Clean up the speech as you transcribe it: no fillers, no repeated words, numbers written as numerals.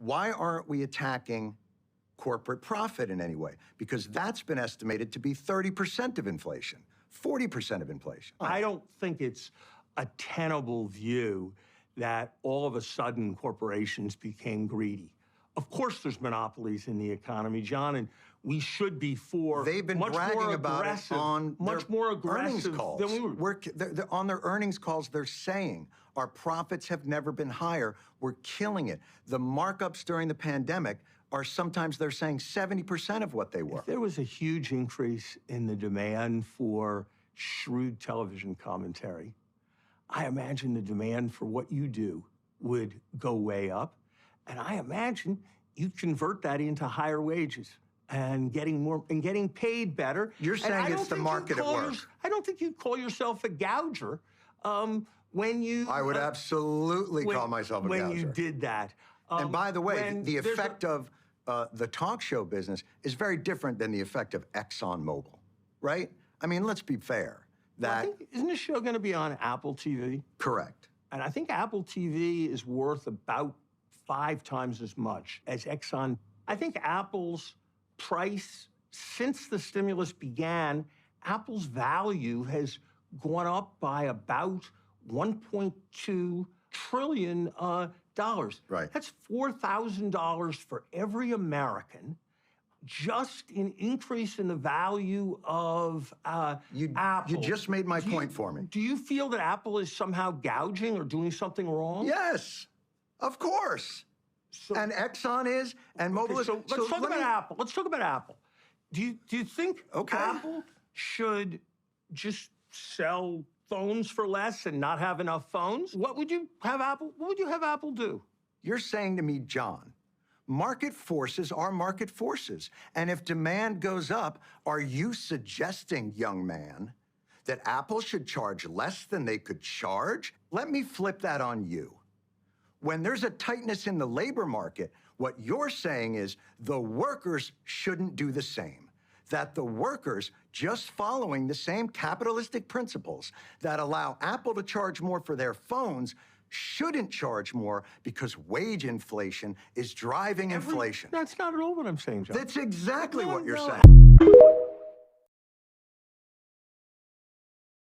why aren't we attacking corporate profit in any way? Because that's been estimated to be 30% of inflation, 40% of inflation. I don't think it's a tenable view that all of a sudden corporations became greedy. Of course there's monopolies in the economy, John, and we should be for They've been much bragging more about aggressive, it on much more aggressive earnings calls. than we were. On their earnings calls, they're saying our profits have never been higher. We're killing it. The markups during the pandemic are sometimes they're saying 70% of what they were. If there was a huge increase in the demand for shrewd television commentary, I imagine the demand for what you do would go way up. And I imagine you'd convert that into higher wages and getting more and getting paid better. You're saying it's the market at work. I don't think you'd call yourself a gouger when you... I would absolutely call myself a gouger. When you did that. And by the way, the effect of the talk show business is very different than the effect of ExxonMobil, right? I mean, let's be fair. Isn't this show going to be on Apple TV? Correct. And I think Apple TV is worth about 5 times as much as Exxon. I think Apple's price, since the stimulus began, Apple's value has gone up by about $1.2 trillion. Right. That's $4,000 for every American, just an increase in the value of Apple. You just made my point for me. Do you feel that Apple is somehow gouging or doing something wrong? Yes, of course. And Exxon is, and Mobil is. So let's talk about Apple. Let's talk about Apple. Do you think Apple should just sell phones for less and not have enough phones? What would you have Apple do? You're saying to me, John, market forces are market forces. And if demand goes up, are you suggesting, young man, that Apple should charge less than they could charge? Let me flip that on you. When there's a tightness in the labor market, what you're saying is the workers shouldn't do the same. That the workers, just following the same capitalistic principles that allow Apple to charge more for their phones, shouldn't charge more because wage inflation is driving inflation. That's not at all what I'm saying, John. That's exactly what you're saying.